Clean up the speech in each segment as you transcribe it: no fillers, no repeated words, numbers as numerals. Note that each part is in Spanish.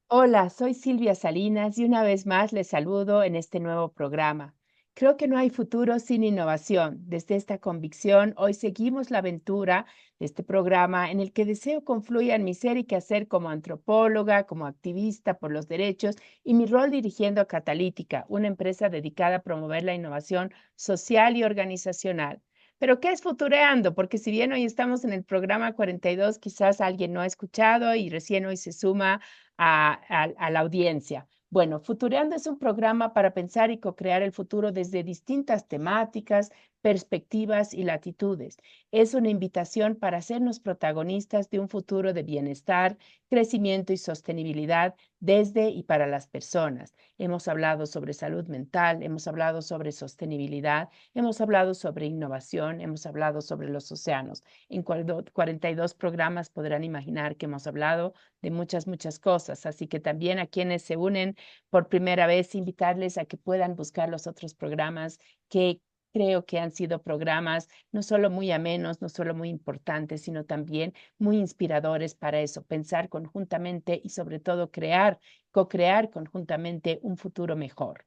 Hola, soy Silvia Salinas y una vez más les saludo en este nuevo programa. Creo que no hay futuro sin innovación. Desde esta convicción, hoy seguimos la aventura de este programa en el que deseo confluyan mi ser y quehacer como antropóloga, como activista por los derechos y mi rol dirigiendo a Catalítica, una empresa dedicada a promover la innovación social y organizacional. Pero, ¿qué es Futureando? Porque si bien hoy estamos en el programa 42, quizás alguien no ha escuchado y recién hoy se suma a la audiencia. Bueno, Futureando es un programa para pensar y co-crear el futuro desde distintas temáticas, perspectivas y latitudes. Es una invitación para hacernos protagonistas de un futuro de bienestar, crecimiento y sostenibilidad desde y para las personas. Hemos hablado sobre salud mental, hemos hablado sobre sostenibilidad, hemos hablado sobre innovación, hemos hablado sobre los océanos. En 42 programas podrán imaginar que hemos hablado de muchas cosas. Así que también a quienes se unen por primera vez, invitarles a que puedan buscar los otros programas que creo que han sido programas no solo muy amenos, no solo muy importantes, sino también muy inspiradores para eso, pensar conjuntamente y sobre todo crear, co-crear conjuntamente un futuro mejor.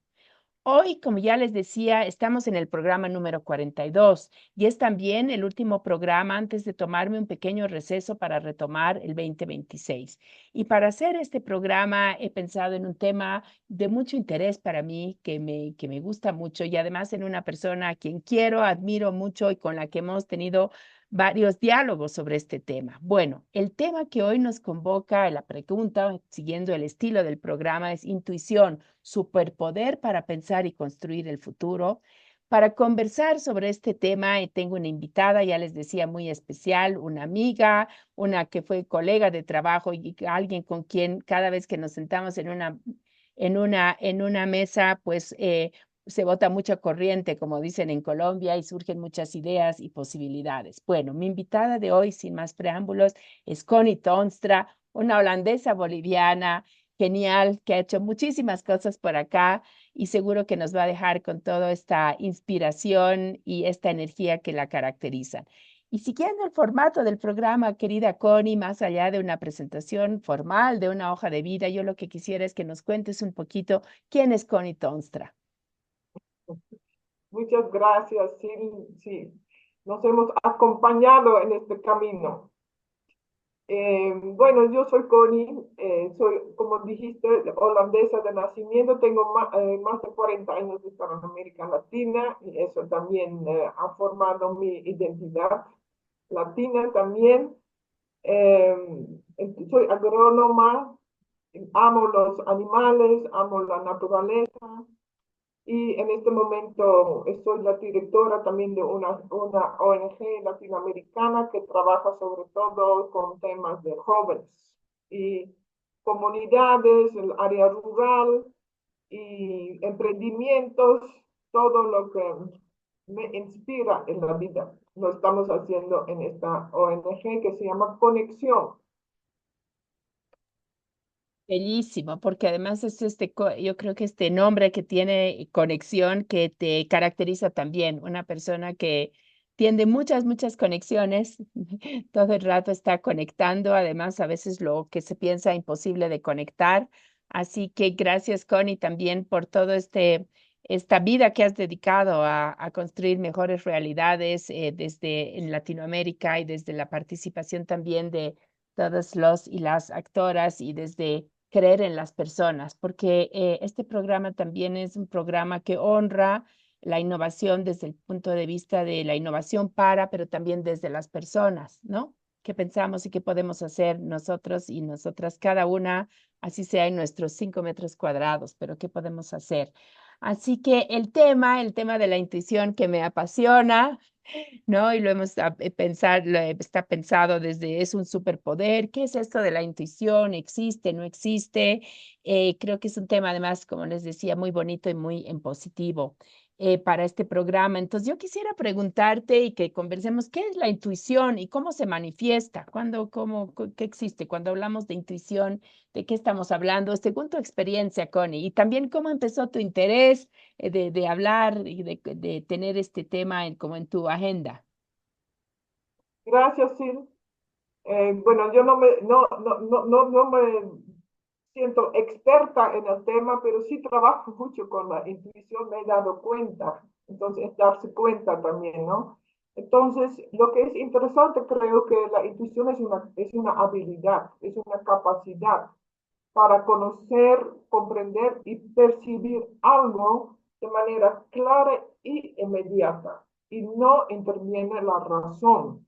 Hoy, como ya les decía, estamos en el programa número 42 y es también el último programa antes de tomarme un pequeño receso para retomar el 2026. Y para hacer este programa he pensado en un tema de mucho interés para mí, que me gusta mucho y además en una persona a quien quiero, admiro mucho y con la que hemos tenido varios diálogos sobre este tema. Bueno, el tema que hoy nos convoca, la pregunta, siguiendo el estilo del programa, es intuición, superpoder para pensar y construir el futuro. Para conversar sobre este tema, tengo una invitada, ya les decía, muy especial, una amiga, una que fue colega de trabajo y alguien con quien cada vez que nos sentamos en una mesa, pues se bota mucha corriente, como dicen en Colombia, y surgen muchas ideas y posibilidades. Bueno, mi invitada de hoy, sin más preámbulos, es Connie Tonstra, una holandesa boliviana genial que ha hecho muchísimas cosas por acá y seguro que nos va a dejar con toda esta inspiración y esta energía que la caracterizan. Y siguiendo el formato del programa, querida Connie, más allá de una presentación formal, de una hoja de vida, yo lo que quisiera es que nos cuentes un poquito quién es Connie Tonstra. Muchas gracias, sí, sí. Nos hemos acompañado en este camino. Bueno, yo soy Connie, soy, como dijiste, holandesa de nacimiento, tengo más de 40 años de estar en América Latina y eso también ha formado mi identidad latina también. Eh, Soy agrónoma, amo los animales, amo la naturaleza. Y en este momento soy la directora también de una ONG latinoamericana que trabaja sobre todo con temas de jóvenes y comunidades, el área rural y emprendimientos, todo lo que me inspira en la vida. Lo estamos haciendo en esta ONG que se llama Conexión. Bellísimo, porque además es yo creo que este nombre que tiene conexión que te caracteriza también, una persona que tiene muchas conexiones, todo el rato está conectando, además a veces lo que se piensa imposible de conectar. Así que gracias, Connie, también por todo esta vida que has dedicado a construir mejores realidades desde en Latinoamérica y desde la participación también de todos los y las actoras y desde creer en las personas, porque este programa también es un programa que honra la innovación desde el punto de vista de la innovación para, pero también desde las personas, ¿no? ¿Qué pensamos y qué podemos hacer nosotros y nosotras, cada una, así sea en nuestros 5 metros cuadrados, pero qué podemos hacer? Así que el tema de la intuición que me apasiona, ¿no? Y lo hemos está pensado desde, es un superpoder, ¿qué es esto de la intuición? ¿Existe, no existe? Creo que es un tema además, como les decía, muy bonito y muy en positivo para este programa. Entonces yo quisiera preguntarte y que conversemos, ¿qué es la intuición y cómo se manifiesta? ¿Qué existe? Cuando hablamos de intuición, ¿de qué estamos hablando? Según tu experiencia, Connie, y también cómo empezó tu interés de hablar y de tener este tema como en tu agenda. Gracias, Sil. Bueno, yo no me siento experta en el tema, pero sí trabajo mucho con la intuición, me he dado cuenta. Entonces, es darse cuenta también, ¿no? Entonces, lo que es interesante, creo que la intuición es una habilidad, es una capacidad para conocer, comprender y percibir algo de manera clara y inmediata. Y no interviene la razón.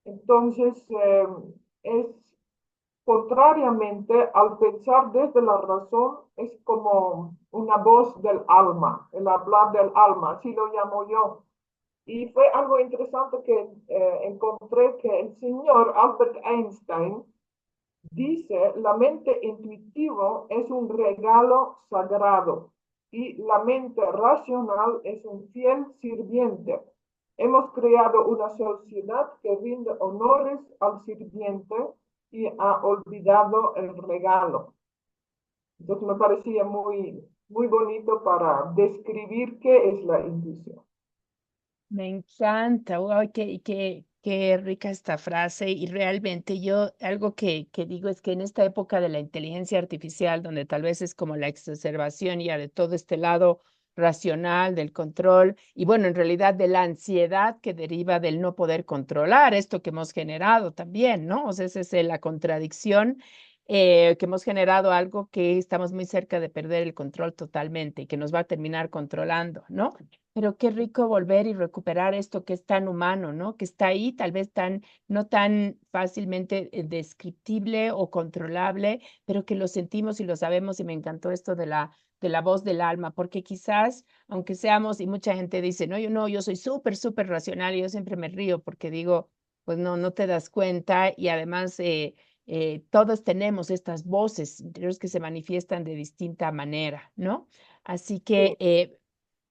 Entonces, es contrariamente al pensar desde la razón, es como una voz del alma, el hablar del alma, así lo llamo yo. Y fue algo interesante que encontré que el señor Albert Einstein dice, la mente intuitiva es un regalo sagrado y la mente racional es un fiel sirviente. Hemos creado una sociedad que rinde honores al sirviente y ha olvidado el regalo. Entonces me parecía muy bonito para describir qué es la intuición. Me encanta, wow, qué rica esta frase. Y realmente yo algo que digo es que en esta época de la inteligencia artificial, donde tal vez es como la exacerbación ya de todo este lado racional, del control, y bueno, en realidad de la ansiedad que deriva del no poder controlar esto que hemos generado también, ¿no? O sea, esa es la contradicción. Que hemos generado algo que estamos muy cerca de perder el control totalmente y que nos va a terminar controlando, ¿no? Pero qué rico volver y recuperar esto que es tan humano, ¿no? Que está ahí, tal vez no tan fácilmente descriptible o controlable, pero que lo sentimos y lo sabemos. Y me encantó esto de la voz del alma, porque quizás, aunque seamos, y mucha gente dice, no, yo soy súper, súper racional y yo siempre me río porque digo, pues no te das cuenta y además todos tenemos estas voces interiores que se manifiestan de distinta manera, ¿no? Así que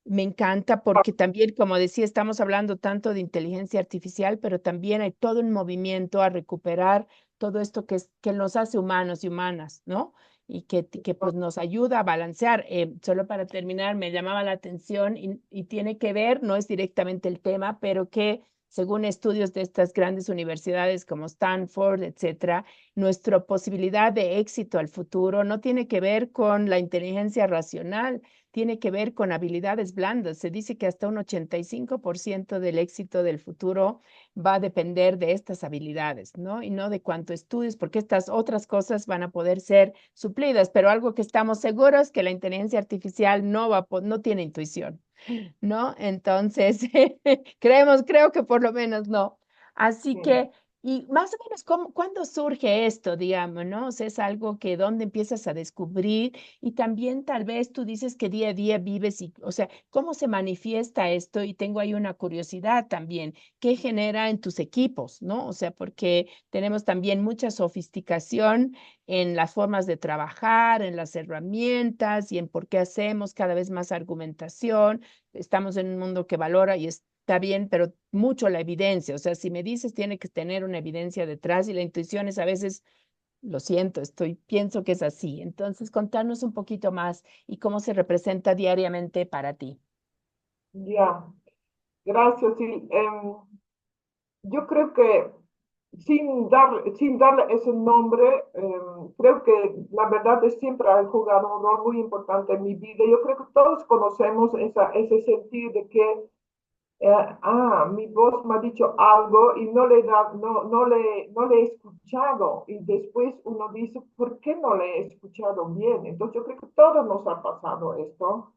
me encanta porque también, como decía, estamos hablando tanto de inteligencia artificial, pero también hay todo un movimiento a recuperar todo esto que nos hace humanos y humanas, ¿no? Y que pues nos ayuda a balancear. Solo para terminar, me llamaba la atención y tiene que ver, no es directamente el tema, pero que según estudios de estas grandes universidades como Stanford, etcétera, nuestra posibilidad de éxito al futuro no tiene que ver con la inteligencia racional, tiene que ver con habilidades blandas. Se dice que hasta un 85% del éxito del futuro va a depender de estas habilidades, ¿no? Y no de cuánto estudies, porque estas otras cosas van a poder ser suplidas, pero algo que estamos seguros que la inteligencia artificial no tiene intuición, ¿no? Entonces, creo que por lo menos no. Así Sí. que, y más o menos, ¿cuándo surge esto, digamos, no? O sea, es algo que dónde empiezas a descubrir y también tal vez tú dices que día a día vives y, o sea, ¿cómo se manifiesta esto? Y tengo ahí una curiosidad también, ¿qué genera en tus equipos, no? O sea, porque tenemos también mucha sofisticación en las formas de trabajar, en las herramientas y en por qué hacemos cada vez más argumentación. Estamos en un mundo que valora y está bien, pero mucho la evidencia. O sea, si me dices, tiene que tener una evidencia detrás y la intuición es a veces, lo siento, pienso que es así. Entonces, contarnos un poquito más y cómo se representa diariamente para ti. Ya, gracias. Sí. Yo creo que sin darle ese nombre, creo que la verdad es siempre ha jugado un rol muy importante en mi vida. Yo creo que todos conocemos ese sentir de que, mi voz me ha dicho algo y no le he escuchado. Y después uno dice, ¿por qué no le he escuchado bien? Entonces yo creo que todos nos ha pasado esto.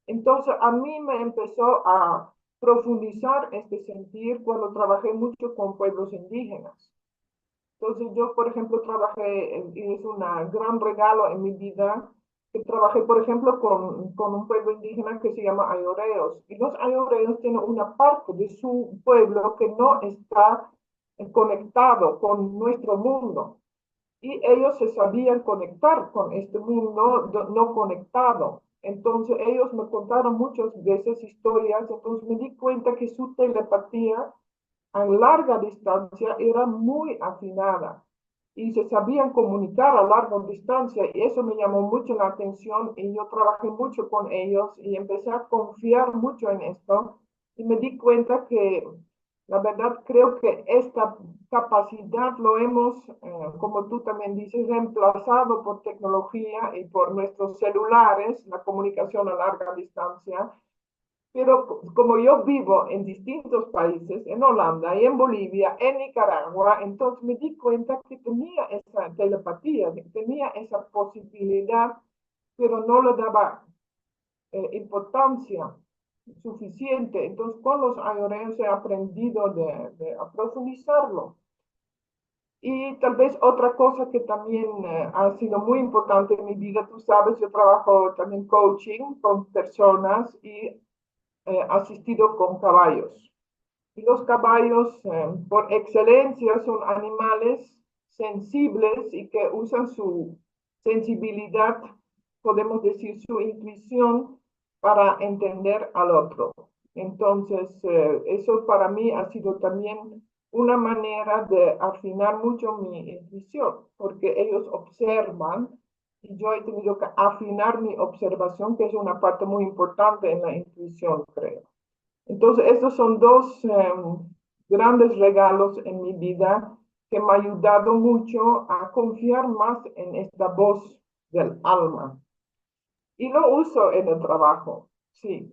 Entonces, a mí me empezó a profundizar este sentir cuando trabajé mucho con pueblos indígenas. Entonces, yo, por ejemplo, y es un gran regalo en mi vida, que trabajé, por ejemplo, con un pueblo indígena que se llama Ayoreos. Y los Ayoreos tienen una parte de su pueblo que no está conectado con nuestro mundo y ellos se sabían conectar con este mundo no conectado. Entonces ellos me contaron muchas veces historias, entonces me di cuenta que su telepatía a larga distancia era muy afinada y se sabían comunicar a larga distancia y eso me llamó mucho la atención y yo trabajé mucho con ellos y empecé a confiar mucho en esto y me di cuenta que La verdad, creo que esta capacidad lo hemos, como tú también dices, reemplazado por tecnología y por nuestros celulares, la comunicación a larga distancia. Pero como yo vivo en distintos países, en Holanda y en Bolivia, en Nicaragua, entonces me di cuenta que tenía esa telepatía, que tenía esa posibilidad, pero no le daba importancia suficiente. Entonces, con los años he aprendido a profundizarlo. Y tal vez otra cosa que también ha sido muy importante en mi vida, tú sabes, yo trabajo también coaching con personas y asistido con caballos. Y los caballos, por excelencia, son animales sensibles y que usan su sensibilidad, podemos decir su intuición, para entender al otro. Entonces, eso para mí ha sido también una manera de afinar mucho mi intuición, porque ellos observan y yo he tenido que afinar mi observación, que es una parte muy importante en la intuición, creo. Entonces, estos son dos grandes regalos en mi vida que me han ayudado mucho a confiar más en esta voz del alma. Y lo uso en el trabajo, sí.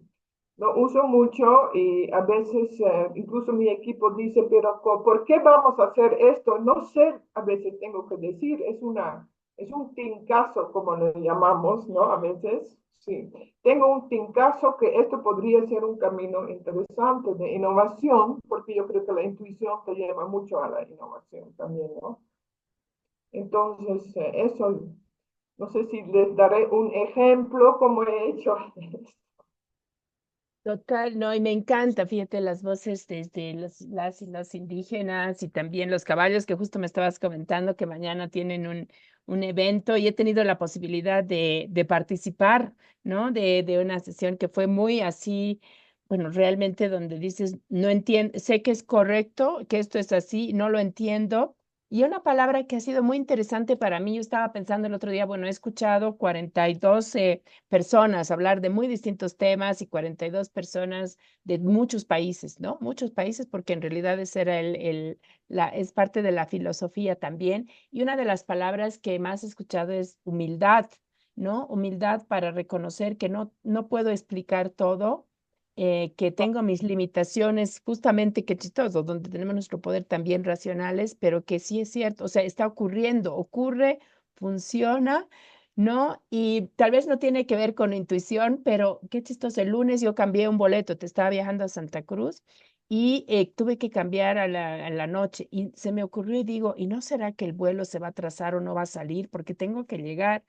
Lo uso mucho y a veces incluso mi equipo dice, pero ¿por qué vamos a hacer esto? No sé, a veces tengo que decir, es un tincazo, como le llamamos, ¿no? A veces, sí. Tengo un tincazo que esto podría ser un camino interesante de innovación, porque yo creo que la intuición te lleva mucho a la innovación también, ¿no? Entonces, eso, no sé si les daré un ejemplo como he hecho. Total, no, y me encanta, fíjate, las voces desde las y los indígenas y también los caballos que justo me estabas comentando que mañana tienen un evento y he tenido la posibilidad de participar, ¿no? De una sesión que fue muy así, bueno, realmente donde dices, no entiendo, sé que es correcto, que esto es así, no lo entiendo. Y una palabra que ha sido muy interesante para mí, yo estaba pensando el otro día, bueno, he escuchado 42 personas hablar de muy distintos temas y 42 personas de muchos países, ¿no? Muchos países, porque en realidad ese era es parte de la filosofía también. Y una de las palabras que más he escuchado es humildad, ¿no? Humildad para reconocer que no puedo explicar todo. Que tengo mis limitaciones, justamente que chistoso, donde tenemos nuestro poder también racionales, pero que sí es cierto, o sea, está ocurriendo, ocurre, funciona, ¿no? Y tal vez no tiene que ver con intuición, pero qué chistoso. El lunes yo cambié un boleto, te estaba viajando a Santa Cruz y tuve que cambiar a la noche y se me ocurrió y digo, ¿y no será que el vuelo se va a atrasar o no va a salir porque tengo que llegar?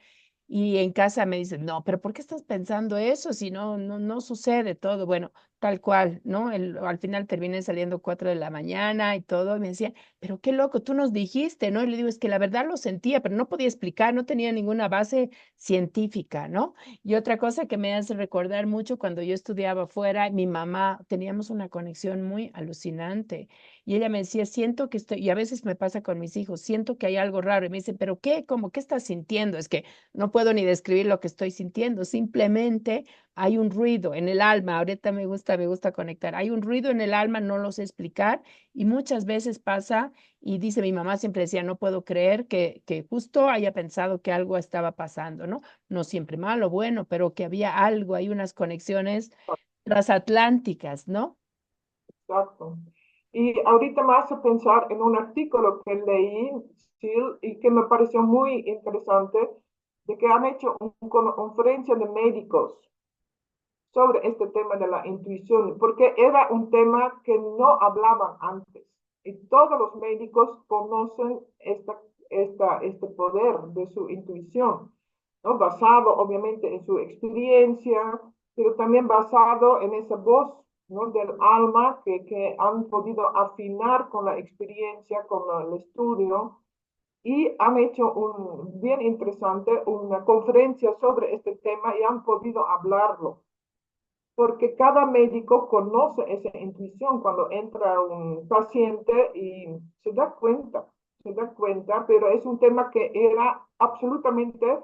Y en casa me dicen, no, pero ¿por qué estás pensando eso si no sucede todo? Bueno, tal cual, ¿no? Al final terminé saliendo 4 de la mañana y todo, y me decían, pero qué loco, tú nos dijiste, ¿no? Y le digo, es que la verdad lo sentía, pero no podía explicar, no tenía ninguna base científica, ¿no? Y otra cosa que me hace recordar mucho cuando yo estudiaba afuera, mi mamá, teníamos una conexión muy alucinante. Y ella me decía, siento que estoy, y a veces me pasa con mis hijos, siento que hay algo raro. Y me dice, ¿pero qué? ¿Cómo? ¿Qué estás sintiendo? Es que no puedo ni describir lo que estoy sintiendo, simplemente hay un ruido en el alma. Ahorita me gusta conectar. Hay un ruido en el alma, no lo sé explicar. Y muchas veces pasa, y dice mi mamá, siempre decía, no puedo creer que justo haya pensado que algo estaba pasando, ¿no? No siempre malo, bueno, pero que había algo, hay unas conexiones transatlánticas, ¿no? Exacto. Y ahorita me hace pensar en un artículo que leí, sí, y que me pareció muy interesante, de que han hecho una conferencia de médicos sobre este tema de la intuición, porque era un tema que no hablaban antes. Y todos los médicos conocen este poder de su intuición, ¿no? Basado obviamente en su experiencia, pero también basado en esa voz, ¿no? Del alma que han podido afinar con la experiencia, con el estudio, y han hecho un bien interesante, una conferencia sobre este tema y han podido hablarlo porque cada médico conoce esa intuición cuando entra un paciente y se da cuenta, pero es un tema que era absolutamente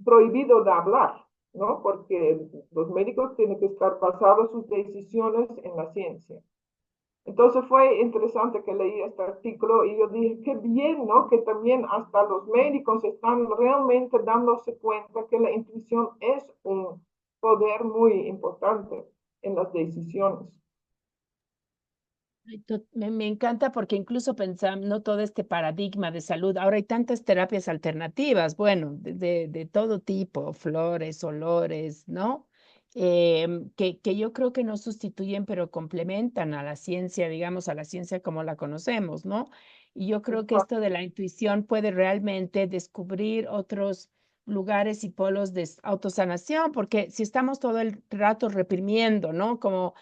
prohibido de hablar, ¿no? Porque los médicos tienen que estar basados sus decisiones en la ciencia. Entonces fue interesante que leí este artículo y yo dije, qué bien, ¿no? Que también hasta los médicos están realmente dándose cuenta que la intuición es un poder muy importante en las decisiones. Ay, me encanta porque incluso pensando todo este paradigma de salud, ahora hay tantas terapias alternativas, bueno, de todo tipo, flores, olores, ¿no? Que yo creo que no sustituyen, pero complementan a la ciencia, digamos, a la ciencia como la conocemos, ¿no? Y yo creo que esto de la intuición puede realmente descubrir otros lugares y polos de autosanación, porque si estamos todo el rato reprimiendo, ¿no? Como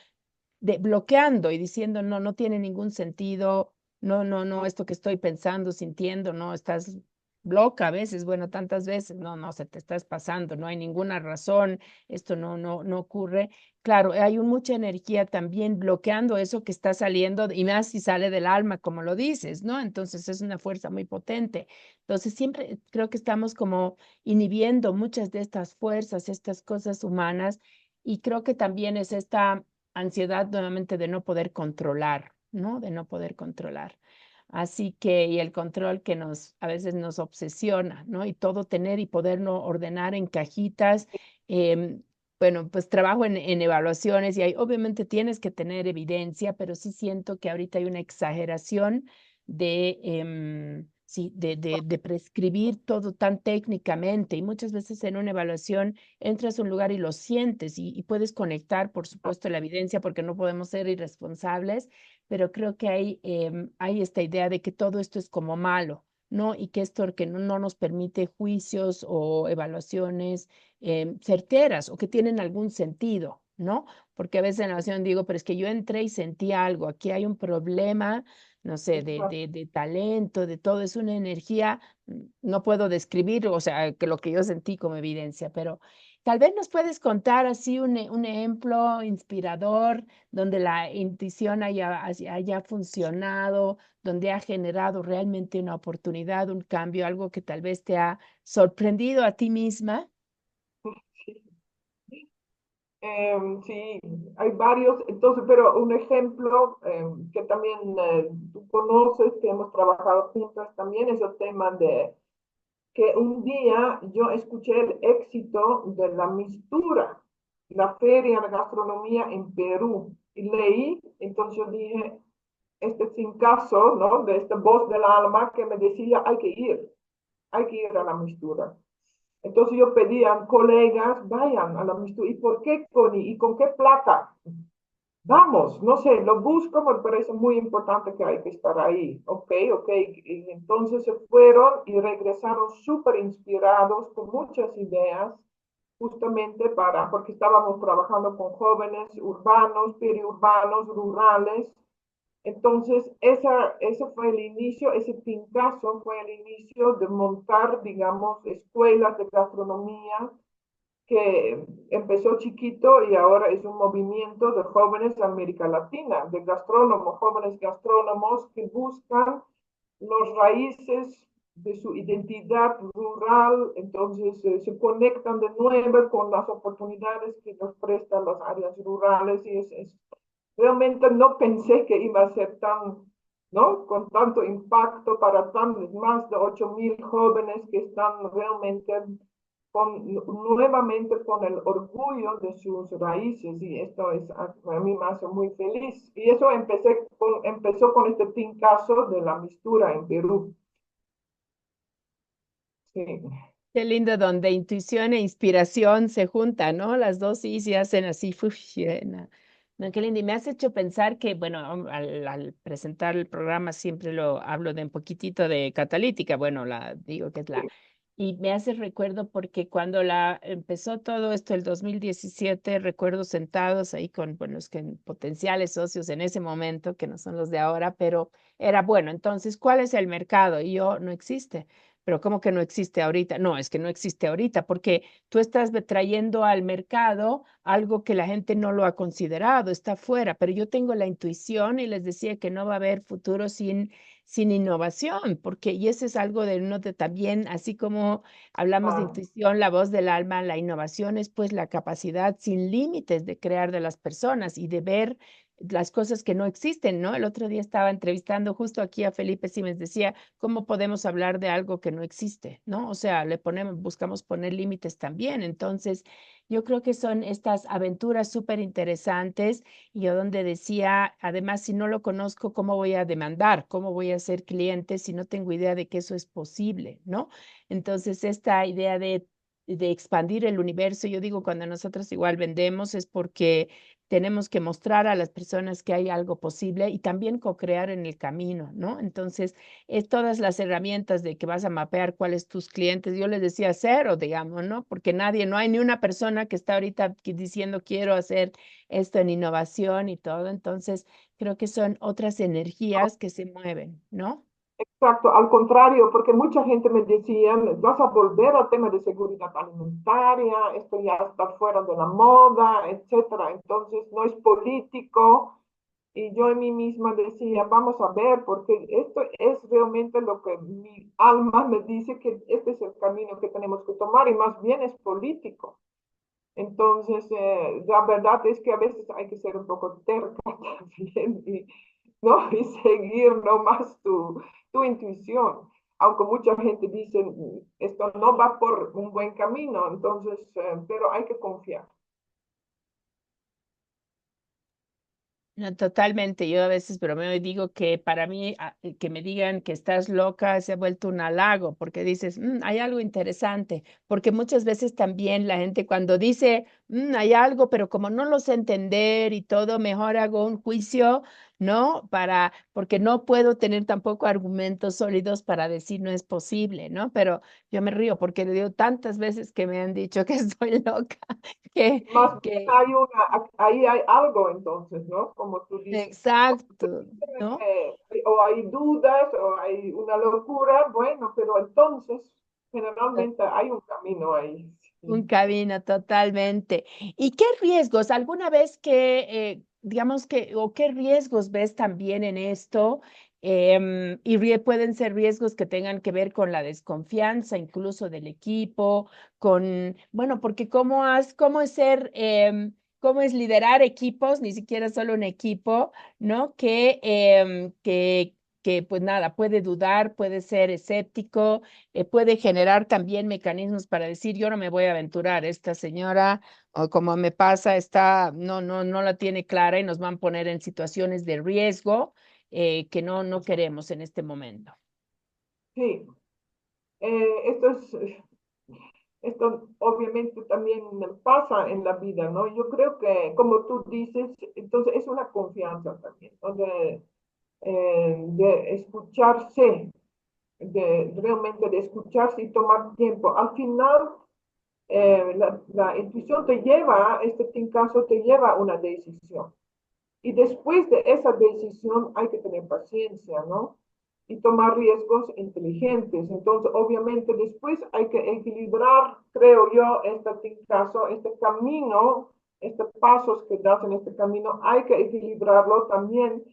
bloqueando y diciendo, no, no tiene ningún sentido, no, no, no, esto que estoy pensando, sintiendo, no, estás loca a veces, bueno, tantas veces, no, no, se te estás pasando, no hay ninguna razón, esto no, no, no ocurre. Claro, hay mucha energía también bloqueando eso que está saliendo, y más si sale del alma, como lo dices, ¿no? Entonces es una fuerza muy potente. Entonces siempre creo que estamos como inhibiendo muchas de estas fuerzas, estas cosas humanas, y creo que también es esta ansiedad nuevamente de no poder controlar, ¿no? De no poder controlar. Así que, y el control que a veces nos obsesiona, ¿no? Y todo tener y poderlo ordenar en cajitas. em, bueno, pues trabajo en evaluaciones y ahí obviamente tienes que tener evidencia, pero sí siento que ahorita hay una exageración sí, de prescribir todo tan técnicamente y muchas veces en una evaluación entras a un lugar y lo sientes y puedes conectar, por supuesto, la evidencia porque no podemos ser irresponsables, pero creo que hay esta idea de que todo esto es como malo, ¿no? Y que esto que no nos permite juicios o evaluaciones certeras o que tienen algún sentido, ¿no? Porque a veces en la evaluación digo, pero es que yo entré y sentí algo, aquí hay un problema, no sé, de talento, de todo, es una energía, no puedo describir, o sea, que lo que yo sentí como evidencia, pero tal vez nos puedes contar así un ejemplo inspirador donde la intuición haya funcionado, donde ha generado realmente una oportunidad, un cambio, algo que tal vez te ha sorprendido a ti misma. Sí, hay varios, entonces, pero un ejemplo que también tú conoces, que hemos trabajado juntas también, es el tema de que un día yo escuché el éxito de la mistura, la feria de gastronomía en Perú, y leí, entonces yo dije, este sin caso, ¿no? De esta voz del alma que me decía, hay que ir a la mistura. Entonces yo pedía a colegas, vayan a la mistura. ¿Y por qué, Connie? ¿Y con qué plata? Vamos, no sé, lo busco, me parece muy importante que hay que estar ahí. Ok, ok. Y entonces se fueron y regresaron súper inspirados, con muchas ideas, justamente porque estábamos trabajando con jóvenes urbanos, periurbanos, rurales. Entonces, ese fue el inicio, ese pintazo fue el inicio de montar, digamos, escuelas de gastronomía que empezó chiquito y ahora es un movimiento de jóvenes de América Latina, de gastrónomos, jóvenes gastrónomos que buscan los raíces de su identidad rural, entonces se conectan de nuevo con las oportunidades que nos prestan las áreas rurales y realmente no pensé que iba a ser tan, ¿no? Con tanto impacto para más de 8.000 jóvenes que están realmente nuevamente con el orgullo de sus raíces y esto a mí me hace muy feliz. Y eso empezó con este pincazo de la mistura en Perú. Sí. Qué lindo donde intuición e inspiración se juntan, ¿no? Las dos sí se hacen así, uf, no, no, qué lindo. Y me has hecho pensar que, bueno, al presentar el programa siempre lo hablo de un poquitito de catalítica, bueno, digo que es y me hace recuerdo porque cuando empezó todo esto el 2017 recuerdo sentados ahí con, bueno, los que potenciales socios en ese momento, que no son los de ahora, pero era bueno, entonces, ¿cuál es el mercado? Y yo, no existe. Pero ¿cómo que no existe ahorita? No, es que no existe ahorita, porque tú estás trayendo al mercado algo que la gente no lo ha considerado, está fuera, pero yo tengo la intuición y les decía que no va a haber futuro sin innovación, porque y ese es algo de uno de también, así como hablamos de Ah, intuición, la voz del alma, la innovación es pues la capacidad sin límites de crear de las personas y de ver las cosas que no existen, ¿no? El otro día estaba entrevistando justo aquí a Felipe Siemens, decía, ¿cómo podemos hablar de algo que no existe, ¿no? O sea, buscamos poner límites también. Entonces, yo creo que son estas aventuras súper interesantes y yo donde decía, además, si no lo conozco, ¿cómo voy a demandar? ¿Cómo voy a ser cliente si no tengo idea de que eso es posible, ¿no? Entonces, esta idea de expandir el universo, yo digo, cuando nosotros igual vendemos es porque tenemos que mostrar a las personas que hay algo posible y también co-crear en el camino, ¿no? Entonces, es todas las herramientas de que vas a mapear cuáles tus clientes. Yo les decía cero, digamos, ¿no? Porque no hay ni una persona que está ahorita diciendo quiero hacer esto en innovación y todo. Entonces, creo que son otras energías que se mueven, ¿no? Exacto, al contrario, porque mucha gente me decía, vas a volver al tema de seguridad alimentaria, esto ya está fuera de la moda, etcétera. Entonces, no es político. Y yo en mí misma decía, vamos a ver, porque esto es realmente lo que mi alma me dice que este es el camino que tenemos que tomar y más bien es político. Entonces, la verdad es que a veces hay que ser un poco terca también y, ¿no? Y seguir nomás tu intuición. Aunque mucha gente dice, esto no va por un buen camino, entonces, pero hay que confiar. No, totalmente. Yo a veces bromeo y digo que para mí que me digan que estás loca se ha vuelto un halago porque dices, hay algo interesante, porque muchas veces también la gente cuando dice, hay algo, pero como no lo sé entender y todo, mejor hago un juicio, ¿no? Porque no puedo tener tampoco argumentos sólidos para decir no es posible, ¿no? Pero yo me río porque le digo tantas veces que me han dicho que estoy loca, que, Más bien que ahí hay algo entonces, ¿no? Como tú dices. exacto, ¿no? O hay dudas o hay una locura, bueno, pero entonces generalmente hay un camino ahí. Un Sí. camino totalmente. ¿Y qué riesgos? ¿Alguna vez digamos o qué riesgos ves también en esto? Pueden ser riesgos que tengan que ver con la desconfianza, incluso del equipo, bueno, porque cómo es liderar equipos, ni siquiera solo un equipo, ¿no? Que pues nada, puede dudar, puede ser escéptico, puede generar también mecanismos para decir, yo no me voy a aventurar, esta señora, o como me pasa, no la tiene clara y nos van a poner en situaciones de riesgo que no queremos en este momento. Sí, esto obviamente también pasa en la vida, ¿no? Yo creo que, como tú dices, entonces es una confianza también, ¿no? De escucharse, de realmente de escucharse y tomar tiempo. Al final, la intuición te lleva, este caso te lleva a una decisión. Y después de esa decisión hay que tener paciencia, ¿no? Y tomar riesgos inteligentes. Entonces, obviamente, después hay que equilibrar, creo yo, caso, este camino, estos pasos que das en este camino, hay que equilibrarlo también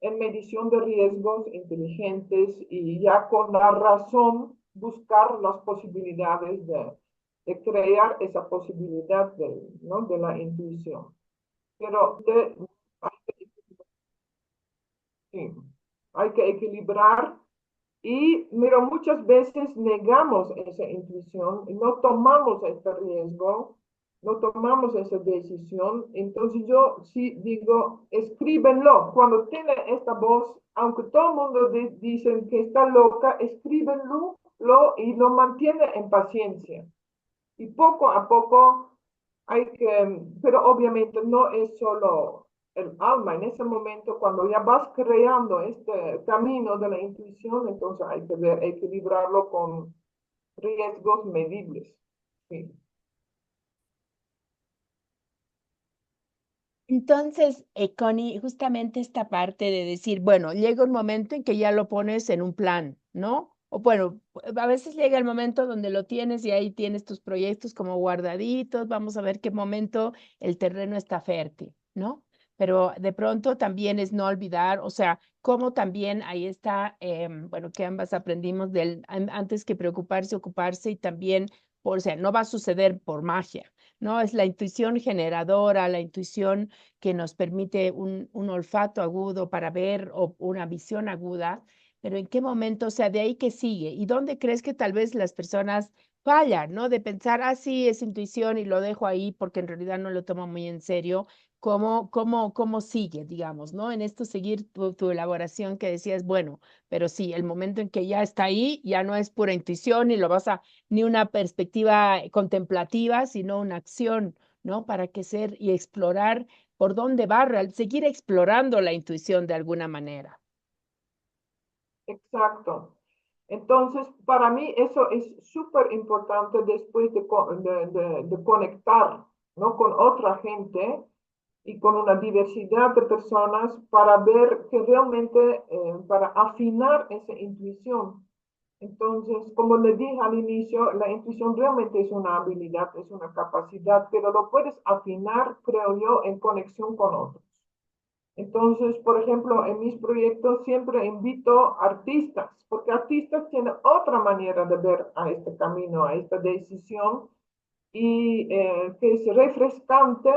en medición de riesgos inteligentes y ya con la razón buscar las posibilidades de crear esa posibilidad ¿no? de la intuición. Pero sí, hay que equilibrar y, mira, muchas veces negamos esa intuición, no tomamos este riesgo, no tomamos esa decisión. Entonces yo sí digo, escríbenlo. Cuando tiene esta voz, aunque todo el mundo dice que está loca, escríbenlo y lo mantiene en paciencia. Y poco a poco pero obviamente no es solo el alma. En ese momento, cuando ya vas creando este camino de la intuición, entonces hay que equilibrarlo con riesgos medibles. Sí. Entonces, Connie, justamente esta parte de decir, bueno, llega un momento en que ya lo pones en un plan, ¿no? O bueno, a veces llega el momento donde lo tienes y ahí tienes tus proyectos como guardaditos, vamos a ver qué momento el terreno está fértil, ¿no? Pero de pronto también es no olvidar, o sea, cómo también ahí está, bueno, que ambas aprendimos antes que preocuparse, ocuparse y también o sea, no va a suceder por magia, ¿no? Es la intuición generadora, la intuición que nos permite un olfato agudo para ver o una visión aguda, pero ¿en qué momento? O sea, de ahí que sigue. ¿Y dónde crees que tal vez las personas fallan, ¿no? De pensar, ah, sí, es intuición y lo dejo ahí porque en realidad no lo tomo muy en serio. ¿Cómo sigue, digamos, ¿no? En esto seguir tu elaboración que decías, bueno, pero sí, el momento en que ya está ahí, ya no es pura intuición ni lo vas a, ni una perspectiva contemplativa, sino una acción, ¿no? Para que ser y explorar por dónde va, seguir explorando la intuición de alguna manera. Exacto. Entonces, para mí eso es súper importante después de conectar, ¿no? Con otra gente y con una diversidad de personas para ver que realmente, para afinar esa intuición. Entonces, como le dije al inicio, la intuición realmente es una habilidad, es una capacidad, pero lo puedes afinar, creo yo, en conexión con otros. Entonces, por ejemplo, en mis proyectos siempre invito artistas, porque artistas tienen otra manera de ver a este camino, a esta decisión, y que es refrescante,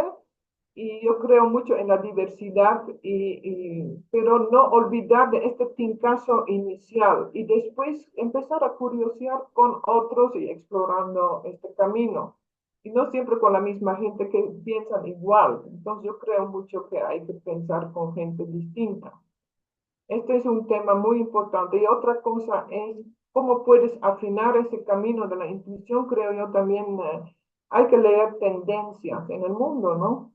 y yo creo mucho en la diversidad, pero no olvidar de este tincazo inicial y después empezar a curiosear con otros y explorando este camino. Y no siempre con la misma gente que piensan igual. Entonces yo creo mucho que hay que pensar con gente distinta. Este es un tema muy importante. Y otra cosa es cómo puedes afinar ese camino de la intuición. Creo yo también hay que leer tendencias en el mundo, ¿no?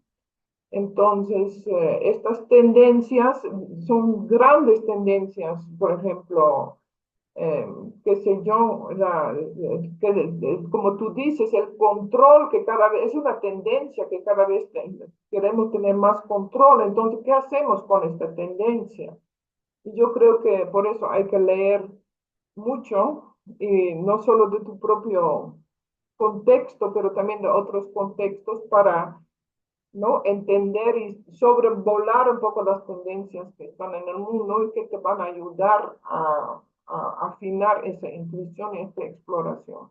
Entonces, estas tendencias son grandes tendencias, por ejemplo, eh, qué sé yo, como tú dices, el control que cada vez es una tendencia que cada vez queremos tener más control. Entonces, ¿qué hacemos con esta tendencia? Y yo creo que por eso hay que leer mucho, y no solo de tu propio contexto, pero también de otros contextos para, ¿no? Entender y sobrevolar un poco las tendencias que están en el mundo y que te van a ayudar a afinar esa intuición y esta exploración.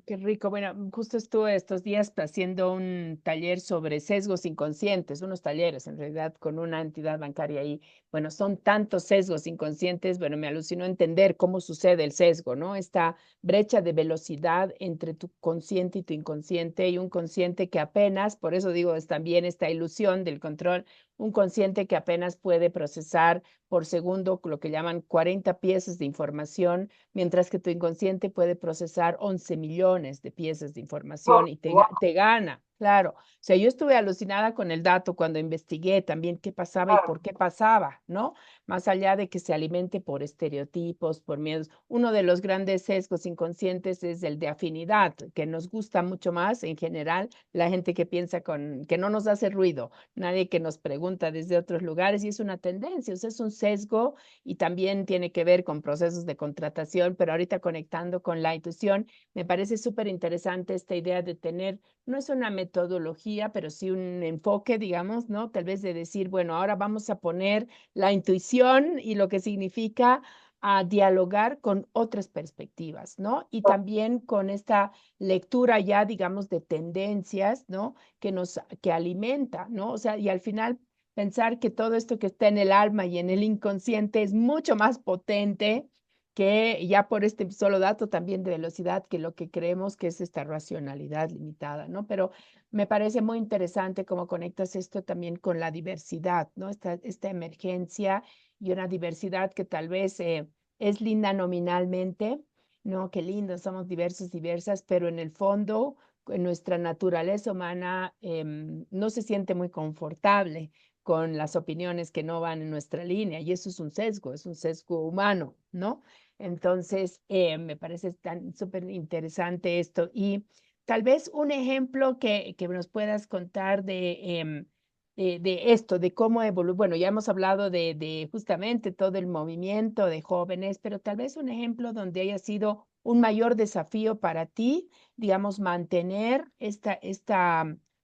Qué rico. Bueno, justo estuve estos días haciendo un taller sobre sesgos inconscientes, unos talleres en realidad con una entidad bancaria ahí. Bueno, son tantos sesgos inconscientes, bueno, me alucinó entender cómo sucede el sesgo, ¿no? Esta brecha de velocidad entre tu consciente y tu inconsciente y un consciente que apenas, por eso digo, es también esta ilusión del control, un consciente que apenas puede procesar por segundo lo que llaman 40 piezas de información mientras que tu inconsciente puede procesar 11 millones de piezas de información Oh, y wow, te gana, claro. O sea, yo estuve alucinada con el dato cuando investigué también qué pasaba y por claro, qué pasaba, ¿no? Más allá de que se alimente por estereotipos, por miedos. Uno de los grandes sesgos inconscientes es el de afinidad, que nos gusta mucho más en general la gente que piensa que no nos hace ruido, nadie que nos pregunta desde otros lugares y es una tendencia, o sea, es un sesgo y también tiene que ver con procesos de contratación, pero ahorita conectando con la intuición, me parece súper interesante esta idea de tener, no es una metodología, pero sí un enfoque, digamos, ¿no? Tal vez de decir, bueno, ahora vamos a poner la intuición y lo que significa a dialogar con otras perspectivas, ¿no? Y también con esta lectura ya, digamos, de tendencias, ¿no? Que alimenta, ¿no? O sea, y al final pensar que todo esto que está en el alma y en el inconsciente es mucho más potente que ya por este solo dato también de velocidad que lo que creemos que es esta racionalidad limitada, ¿no? Pero me parece muy interesante cómo conectas esto también con la diversidad, ¿no? Esta emergencia y una diversidad que tal vez es linda nominalmente, ¿no? Qué lindo, somos diversos, diversas, pero en el fondo, en nuestra naturaleza humana no se siente muy confortable con las opiniones que no van en nuestra línea, y eso es un sesgo humano, ¿no? Entonces, me parece tan súper interesante esto. Y tal vez un ejemplo que nos puedas contar de esto, de cómo evolucionó. Bueno, ya hemos hablado de justamente todo el movimiento de jóvenes, pero tal vez un ejemplo donde haya sido un mayor desafío para ti, digamos, mantener esta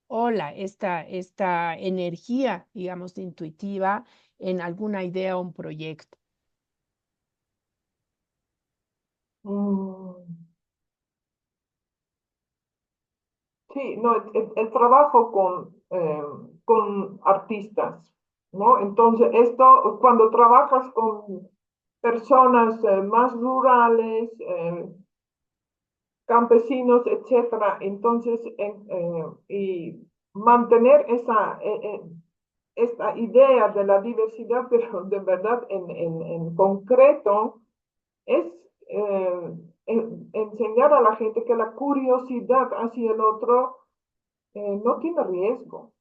ola, esta energía, digamos, intuitiva en alguna idea o un proyecto. Mm. sí, no, el trabajo con artistas, ¿no? Entonces, esto, cuando trabajas con personas más rurales, campesinos, etcétera, entonces, y mantener esta idea de la diversidad, pero de verdad en concreto, es enseñar a la gente que la curiosidad hacia el otro no tiene riesgo,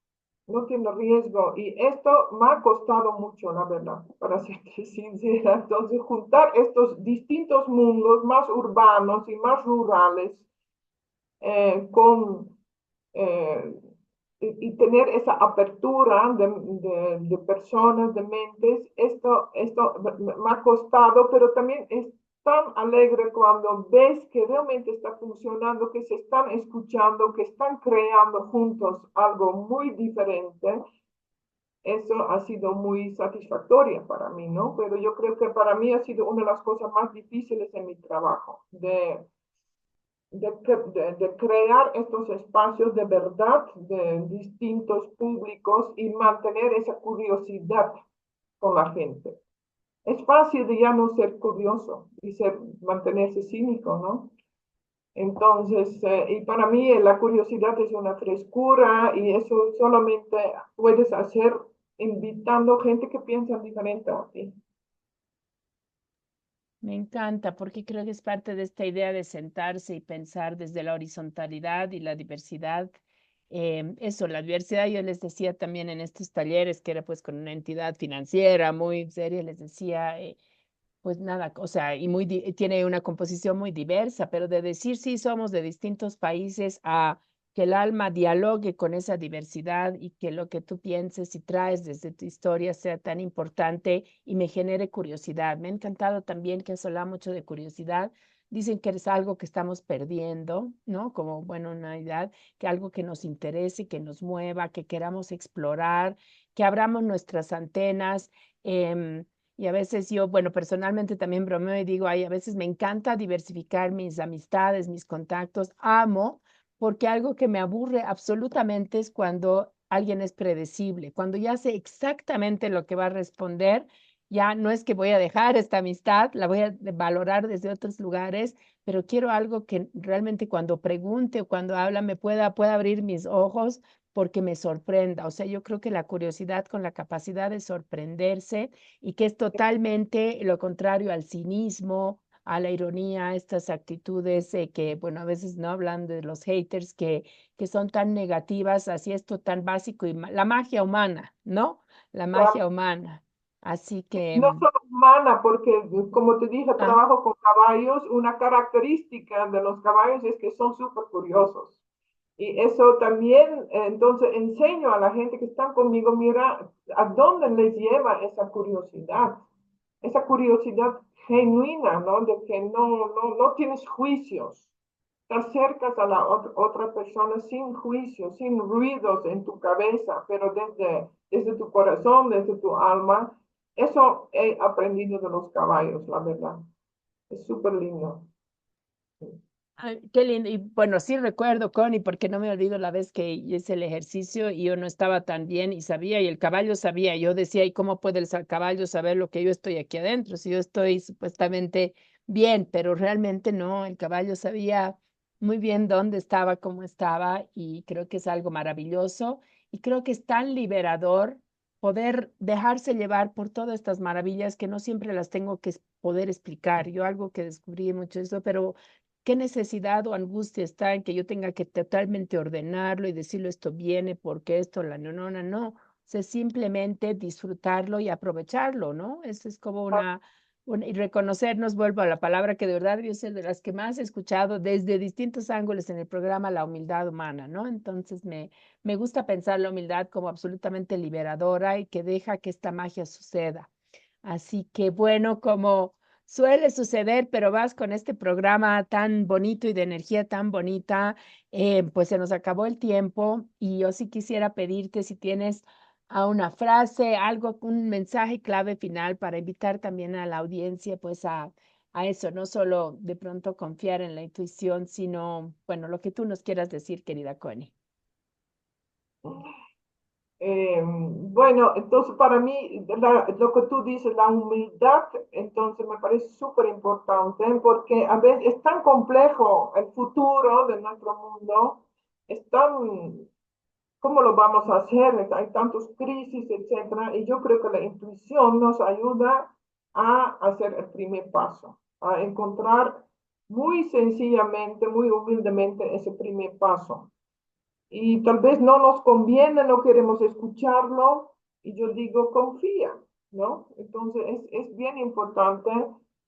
no tiene riesgo. Y esto me ha costado mucho, la verdad, para ser sincera. Entonces, juntar estos distintos mundos más urbanos y más rurales con y tener esa apertura de personas, de mentes, esto me ha costado, pero también es tan alegre cuando ves que realmente está funcionando, que se están escuchando, que están creando juntos algo muy diferente. Eso ha sido muy satisfactoria para mí, ¿no? Pero yo creo que para mí ha sido una de las cosas más difíciles en mi trabajo, de crear estos espacios de verdad de distintos públicos y mantener esa curiosidad con la gente. Es fácil de ya no ser curioso y mantenerse cínico, ¿no? Entonces, y para mí la curiosidad es una frescura y eso solamente puedes hacer invitando gente que piensa diferente a ti. Me encanta porque creo que es parte de esta idea de sentarse y pensar desde la horizontalidad y la diversidad. Eso, la diversidad, yo les decía también en estos talleres, que era pues con una entidad financiera muy seria, les decía, pues nada, o sea, y tiene una composición muy diversa, pero de decir sí somos de distintos países a que el alma dialogue con esa diversidad y que lo que tú pienses y traes desde tu historia sea tan importante y me genere curiosidad. Me ha encantado también que has hablado mucho de curiosidad. Dicen que es algo que estamos perdiendo, ¿no? Como, bueno, una idea, que algo que nos interese, que nos mueva, que queramos explorar, que abramos nuestras antenas. Y a veces yo, bueno, personalmente también bromeo y digo, ay, a veces me encanta diversificar mis amistades, mis contactos, amo, porque algo que me aburre absolutamente es cuando alguien es predecible, cuando ya sé exactamente lo que va a responder, ya no es que voy a dejar esta amistad, la voy a valorar desde otros lugares, pero quiero algo que realmente cuando pregunte o cuando habla pueda abrir mis ojos porque me sorprenda. O sea, yo creo que la curiosidad con la capacidad de sorprenderse y que es totalmente lo contrario al cinismo, a la ironía, a estas actitudes que, bueno, a veces no hablan de los haters que son tan negativas, así esto tan básico y la magia humana, ¿no? La magia humana. Así que, No solo humana, porque como te dije, ah, trabajo con caballos. Una característica de los caballos es que son súper curiosos. Y eso también, entonces, enseño a la gente que está conmigo, mira, a dónde les lleva esa curiosidad genuina, ¿no? De que no tienes juicios. Te acercas a la otra persona sin juicios, sin ruidos en tu cabeza, pero desde tu corazón, desde tu alma. Eso he aprendido de los caballos, la verdad. Es súper lindo. ay, qué lindo. Y bueno, sí recuerdo, Connie, porque no me olvido la vez que hice el ejercicio y yo no estaba tan bien y sabía, y el caballo sabía. Yo decía, ¿y cómo puede el caballo saber lo que yo estoy aquí adentro? Si yo estoy supuestamente bien, pero realmente no, el caballo sabía muy bien dónde estaba, cómo estaba, y creo que es algo maravilloso. Y creo que es tan liberador poder dejarse llevar por todas estas maravillas que no siempre las tengo que poder explicar. Yo algo que descubrí mucho eso, pero ¿qué necesidad o angustia está en que yo tenga que totalmente ordenarlo y decirlo esto viene porque esto, la no, no? O sea, simplemente disfrutarlo y aprovecharlo, ¿no? Eso es como y reconocernos, vuelvo a la palabra que de verdad yo sé de las que más he escuchado desde distintos ángulos en el programa, la humildad humana, ¿no? Entonces me gusta pensar la humildad como absolutamente liberadora y que deja que esta magia suceda. Así que bueno, como suele suceder, pero vas con este programa tan bonito y de energía tan bonita, pues se nos acabó el tiempo y yo sí quisiera pedirte si tienes a una frase, algo, un mensaje clave final para invitar también a la audiencia, pues a eso, no solo de pronto confiar en la intuición, sino, bueno, lo que tú nos quieras decir, querida Connie. Bueno, entonces para mí lo que tú dices, la humildad, entonces me parece súper importante porque a veces es tan complejo el futuro de nuestro mundo, es tan, ¿cómo lo vamos a hacer? Hay tantos crisis, etcétera, y yo creo que la intuición nos ayuda a hacer el primer paso, a encontrar muy sencillamente, muy humildemente ese primer paso y tal vez no nos conviene, no queremos escucharlo, y yo digo, confía, ¿no? Entonces es bien importante,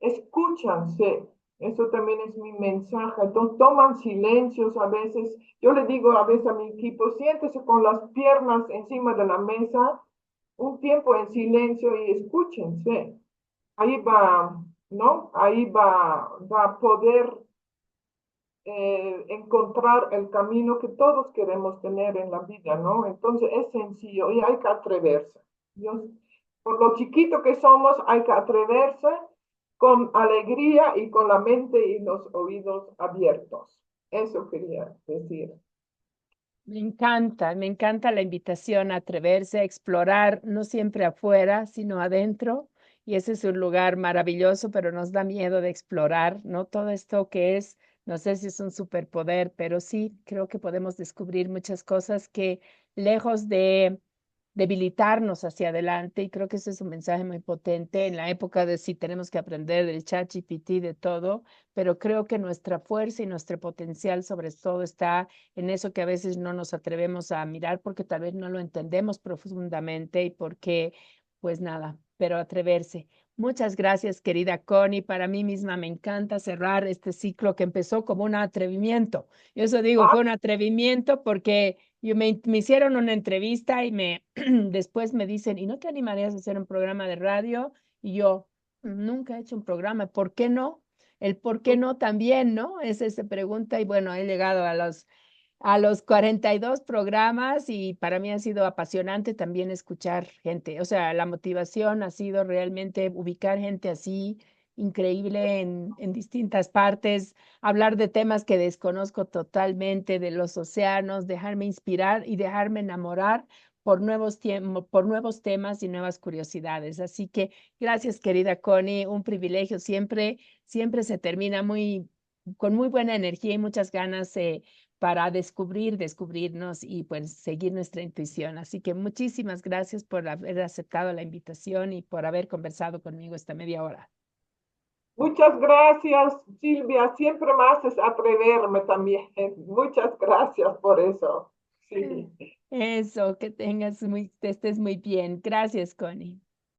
escúchanse, eso también es mi mensaje, entonces toman silencios a veces, yo le digo a veces a mi equipo, siéntese con las piernas encima de la mesa, un tiempo en silencio y escúchense, ahí va, ¿no? Ahí va a poder encontrar el camino que todos queremos tener en la vida, ¿no? Entonces es sencillo y hay que atreverse. Yo, por lo chiquito que somos, hay que atreverse con alegría y con la mente y los oídos abiertos. Eso quería decir. Me encanta la invitación a atreverse a explorar, no siempre afuera, sino adentro. Y ese es un lugar maravilloso, pero nos da miedo de explorar, ¿no? Todo esto que es, no sé si es un superpoder, pero sí creo que podemos descubrir muchas cosas que lejos de debilitarnos hacia adelante, y creo que ese es un mensaje muy potente en la época de si tenemos que aprender del chat GPT, de todo, pero creo que nuestra fuerza y nuestro potencial sobre todo está en eso que a veces no nos atrevemos a mirar porque tal vez no lo entendemos profundamente y porque, pues nada, pero atreverse. Muchas gracias, querida Connie. Para mí misma me encanta cerrar este ciclo que empezó como un atrevimiento. Yo eso digo, Ah, fue un atrevimiento porque me hicieron una entrevista y después me dicen, ¿y no te animarías a hacer un programa de radio? Y yo, nunca he hecho un programa, ¿por qué no? El por qué no también, ¿no? Es esa pregunta y bueno, he llegado a los 42 programas y para mí ha sido apasionante también escuchar gente. O sea, la motivación ha sido realmente ubicar gente así, increíble en distintas partes, hablar de temas que desconozco totalmente, de los océanos, dejarme inspirar y dejarme enamorar por nuevos temas y nuevas curiosidades. Así que gracias, querida Connie, un privilegio. Siempre se termina con muy buena energía y muchas ganas para descubrirnos y pues seguir nuestra intuición. Así que muchísimas gracias por haber aceptado la invitación y por haber conversado conmigo esta media hora. muchas gracias, Silvia. Siempre más es atreverme también. Muchas gracias por eso. Eh, Sí. Eso, que estés muy bien. Gracias, Connie.